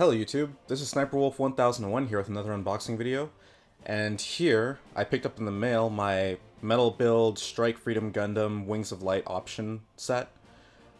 Hello YouTube, this is Sniper Wolf 1001 here with another unboxing video, and here I picked up in the mail my Metal Build Strike Freedom Gundam Wings of Light option set.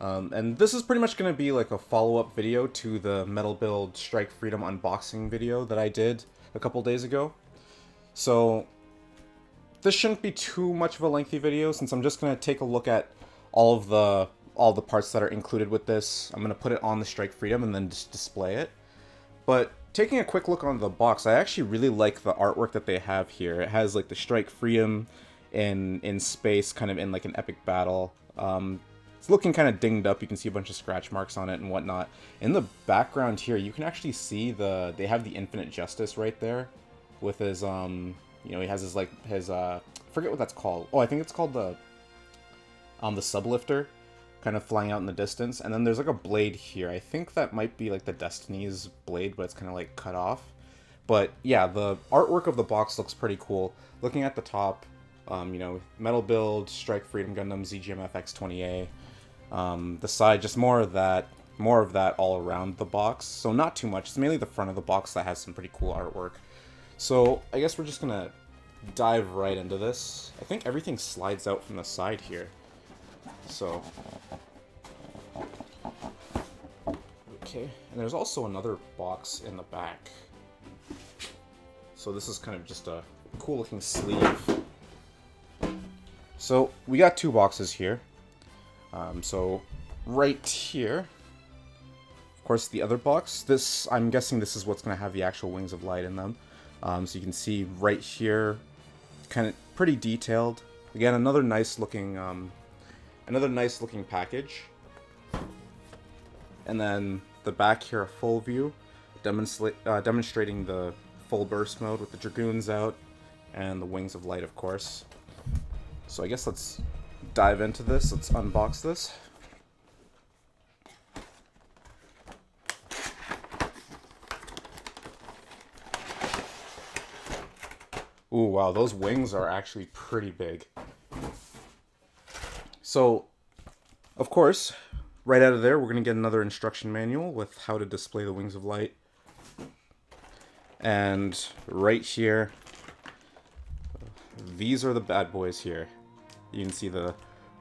And this is pretty much going to be like a follow-up video to the Metal Build Strike Freedom unboxing video that I did a couple days ago. So this shouldn't be too much of a lengthy video since I'm just going to take a look at all the parts that are included with this. I'm going to put it on the Strike Freedom and then just display it. But taking a quick look on the box, I actually really like the artwork that they have here. It has like the Strike Freedom in space, kind of in like an epic battle. It's looking kind of dinged up. You can see a bunch of scratch marks on it and whatnot. In the background here, you can actually see they have the Infinite Justice right there with his he has his I forget what that's called. Oh, I think it's called the sublifter, kind of flying out in the distance. And then there's like a blade here. I think that might be like the Destiny's blade, but it's kind of like cut off. But yeah, the artwork of the box looks pretty cool. Looking at the top, Metal Build, Strike Freedom Gundam, ZGM-FX20A. The side, just more of that all around the box. So not too much. It's mainly the front of the box that has some pretty cool artwork. So I guess we're just gonna dive right into this. I think everything slides out from the side here. So, okay, and there's also another box in the back. So this is kind of just a cool looking sleeve. So we got two boxes here. So right here, of course, the other box. This, I'm guessing this is what's going to have the actual Wings of Light in them. So you can see right here, kind of pretty detailed. Again, another nice looking package. And then the back here, a full view, demonstrating the full burst mode with the Dragoons out and the Wings of Light, of course. So I guess let's dive into this. Let's unbox this. Ooh, wow, those wings are actually pretty big. So, of course, right out of there, we're going to get another instruction manual with how to display the Wings of Light. And right here, these are the bad boys here. You can see the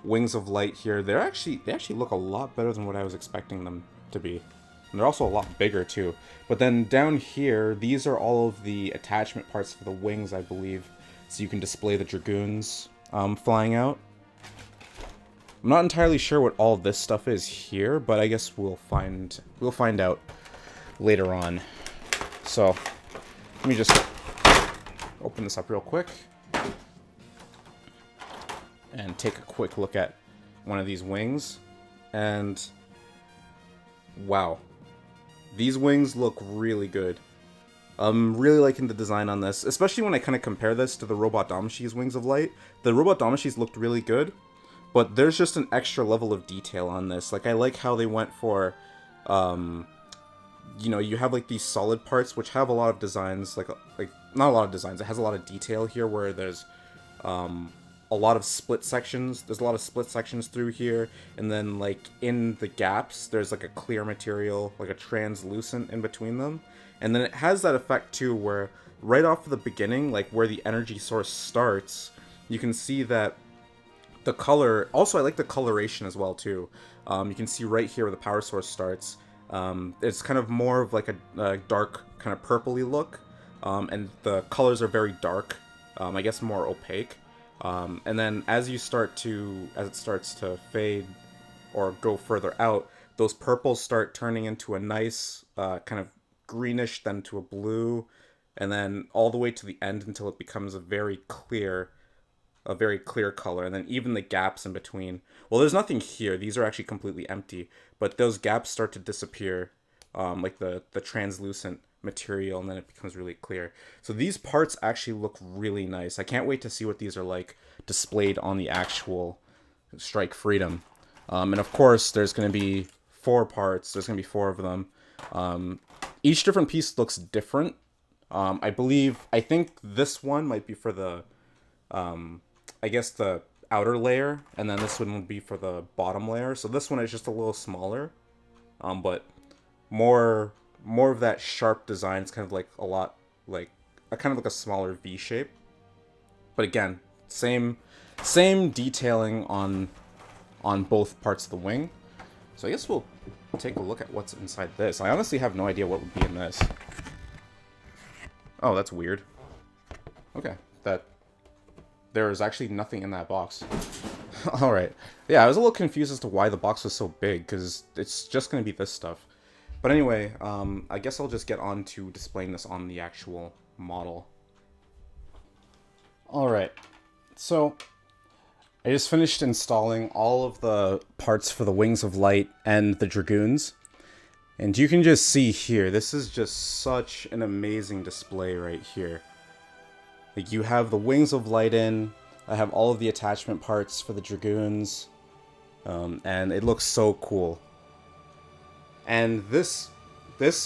Wings of Light here. They actually look a lot better than what I was expecting them to be. And they're also a lot bigger too. But then down here, these are all of the attachment parts for the wings, I believe. So you can display the Dragoons flying out. I'm not entirely sure what all this stuff is here, but I guess we'll find out later on. So let me just open this up real quick and take a quick look at one of these wings. And wow, these wings look really good. I'm really liking the design on this, especially when I kind of compare this to the Robot Damashi's Wings of Light. The Robot Damashi's looked really good, but there's just an extra level of detail on this. Like, I like how they went for, you have like these solid parts, which have a lot of designs, like not a lot of designs, it has a lot of detail here where there's, a lot of split sections. There's a lot of split sections through here, and then like in the gaps, there's like a clear material, like a translucent in between them. And then it has that effect too, where right off the beginning, like where the energy source starts, you can see that the color, also I like the coloration as well too. You can see right here where the power source starts. It's kind of more of like a dark kind of purpley look, and the colors are very dark, I guess more opaque. And then as it starts to fade or go further out, those purples start turning into a nice kind of greenish, then to a blue, and then all the way to the end until it becomes a very clear color. And then even the gaps in between, well, there's nothing here, these are actually completely empty, but those gaps start to disappear, like the translucent material, and then it becomes really clear. So these parts actually look really nice. I can't wait to see what these are like displayed on the actual Strike Freedom. And of course, there's going to be 4 parts. There's going to be 4 of them. Each different piece looks different. I think this one might be for the, I guess the outer layer, and then this one would be for the bottom layer. So this one is just a little smaller, but more more of that sharp design. It's kind of like a lot like a kind of like a smaller V shape. But again, same detailing on both parts of the wing. So I guess we'll take a look at what's inside this. I honestly have no idea what would be in this. Oh, that's weird. Okay, there is actually nothing in that box. Alright. Yeah, I was a little confused as to why the box was so big, because it's just going to be this stuff. But anyway, I guess I'll just get on to displaying this on the actual model. Alright, so I just finished installing all of the parts for the Wings of Light and the Dragoons. And you can just see here, this is just such an amazing display right here. Like, you have the Wings of Light in, I have all of the attachment parts for the Dragoons, and it looks so cool. And this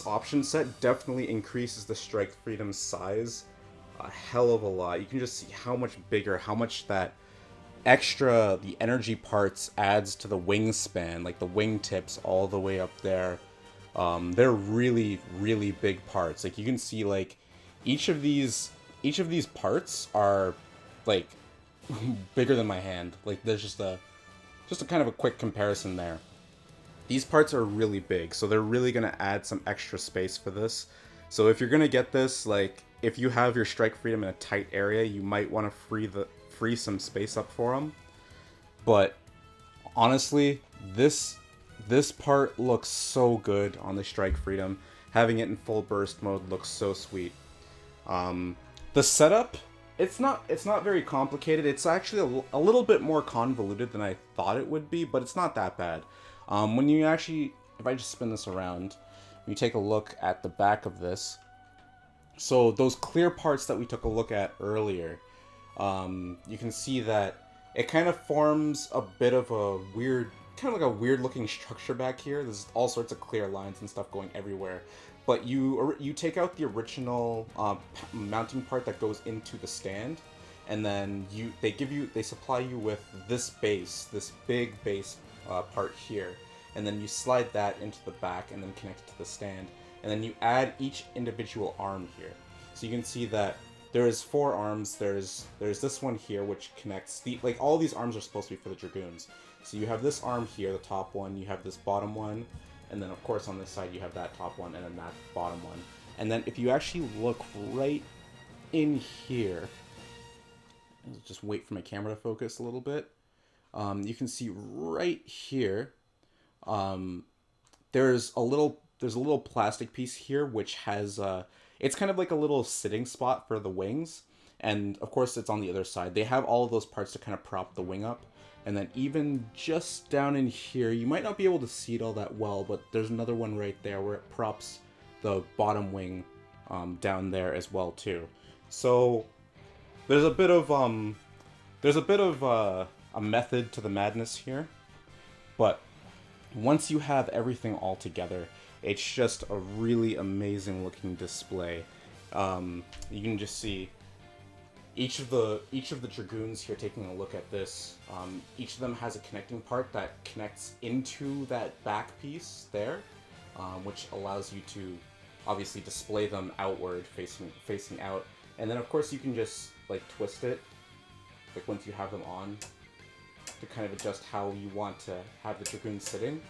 option set definitely increases the Strike Freedom's size a hell of a lot. You can just see how much bigger, how much that the energy parts adds to the wingspan, like the wingtips all the way up there. They're really, really big parts. Like, you can see, like, each of these parts are, like, bigger than my hand. Like, there's just a kind of a quick comparison there. These parts are really big, so they're really gonna add some extra space for this. So if you're gonna get this, like, if you have your Strike Freedom in a tight area, you might want to free some space up for them. But honestly, this part looks so good on the Strike Freedom. Having it in full burst mode looks so sweet. The setup, it's not very complicated. It's actually a little bit more convoluted than I thought it would be, but it's not that bad. When you actually, if I just spin this around, you take a look at the back of this. So those clear parts that we took a look at earlier, you can see that it kind of forms a bit of a weird, kind of like a weird looking structure back here. There's all sorts of clear lines and stuff going everywhere. But you take out the original mounting part that goes into the stand, and then they supply you with this base, this big base part here, and then you slide that into the back and then connect it to the stand, and then you add each individual arm here. So you can see that there's 4 arms. There's this one here which connects like all these arms are supposed to be for the Dragoons. So you have this arm here, the top one, you have this bottom one, and then of course on this side you have that top one and then that bottom one. And then if you actually look right in here, I'll just wait for my camera to focus a little bit. You can see right here, there's a little plastic piece here which has it's kind of like a little sitting spot for the wings, and of course it's on the other side. They have all of those parts to kind of prop the wing up, and then even just down in here, you might not be able to see it all that well, but there's another one right there where it props the bottom wing down there as well too. So there's a bit of a method to the madness here, but once you have everything all together, it's just a really amazing looking display. You can just see each of the Dragoons here. Taking a look at this, each of them has a connecting part that connects into that back piece there, which allows you to obviously display them outward, facing out. And then of course you can just like twist it, like once you have them on, to kind of adjust how you want to have the Dragoons sitting.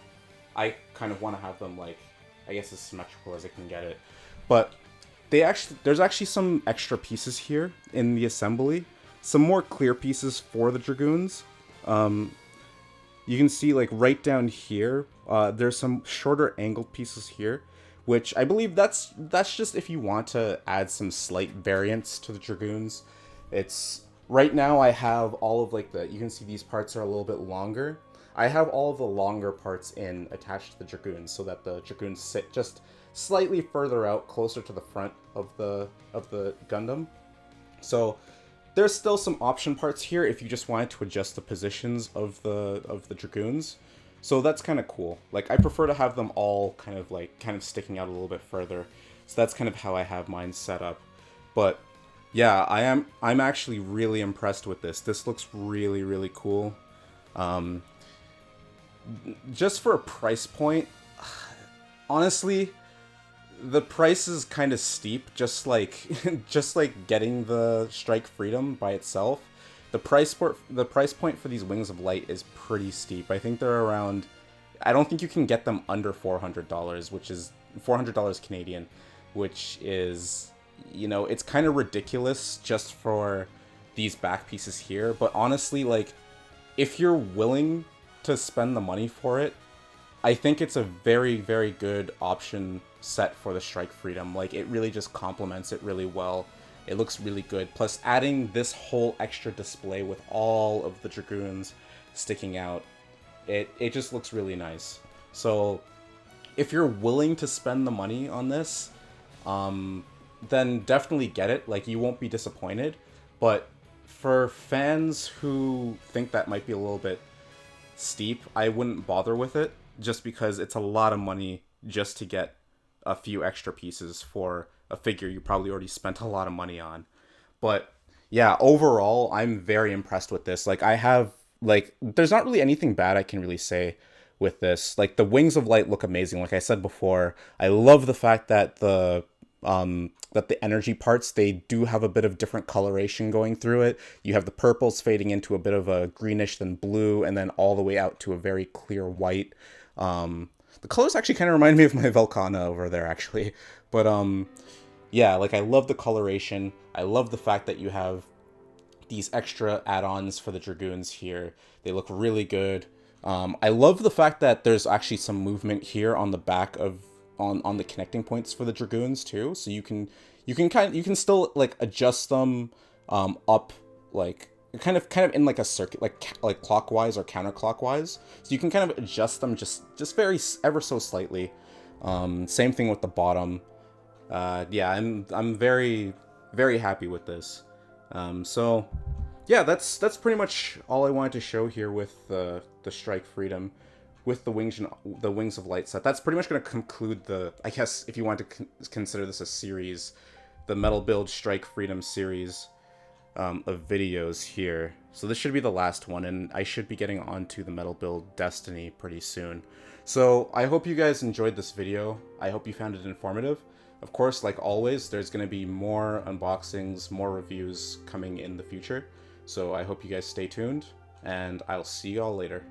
I kind of want to have them, like, I guess as symmetrical as I can get it. But there's actually some extra pieces here in the assembly. Some more clear pieces for the Dragoons. You can see, like, right down here, there's some shorter angled pieces here, which I believe that's just if you want to add some slight variance to the Dragoons. It's right now I have all of, like, you can see these parts are a little bit longer. I have all of the longer parts attached to the Dragoons, so that the Dragoons sit just slightly further out, closer to the front of the Gundam. So there's still some option parts here if you just wanted to adjust the positions of the Dragoons. So that's kind of cool. Like, I prefer to have them all kind of sticking out a little bit further. So that's kind of how I have mine set up. But yeah, I'm actually really impressed with this. This looks really, really cool. Just for a price point, honestly, the price is kind of steep, just like just like getting the Strike Freedom by itself. The price point for these Wings of Light is pretty steep. I think they're around. I don't think you can get them under $400, which is $400 Canadian, which is, you know, it's kind of ridiculous just for these back pieces here. But honestly, like, if you're willing to spend the money for it, I think it's a very, very good option set for the Strike Freedom. Like, it really just complements it really well. It looks really good. Plus, adding this whole extra display with all of the Dragoons sticking out, it just looks really nice. So, if you're willing to spend the money on this, then definitely get it. Like, you won't be disappointed. But for fans who think that might be a little bit steep, I wouldn't bother with it, just because it's a lot of money just to get a few extra pieces for a figure you probably already spent a lot of money on. But yeah, overall, I'm very impressed with this. Like, I have, like, there's not really anything bad I can really say with this. Like, the Wings of Light look amazing. Like I said before, I love the fact that the energy parts, they do have a bit of different coloration going through it. You have the purples fading into a bit of a greenish, then blue, and then all the way out to a very clear white. The colors actually kind of remind me of my Velkhana over there, actually. But yeah, like, I love the coloration. I love the fact that you have these extra add-ons for the Dragoons here. They look really good. I love the fact that there's actually some movement here on the back of on the connecting points for the Dragoons too. So you can still, like, adjust them up, like, kind of in like a circuit, like clockwise or counterclockwise. So you can kind of adjust them just very ever so slightly. Same thing with the bottom. Yeah, I'm very, very happy with this. So yeah, that's pretty much all I wanted to show here with the Strike Freedom, with the Wings of Light set. That's pretty much going to conclude the, I guess, if you want to consider this a series, the Metal Build Strike Freedom series of videos here. So this should be the last one, and I should be getting onto the Metal Build Destiny pretty soon. So I hope you guys enjoyed this video. I hope you found it informative. Of course, like always, there's going to be more unboxings, more reviews coming in the future. So I hope you guys stay tuned, and I'll see y'all later.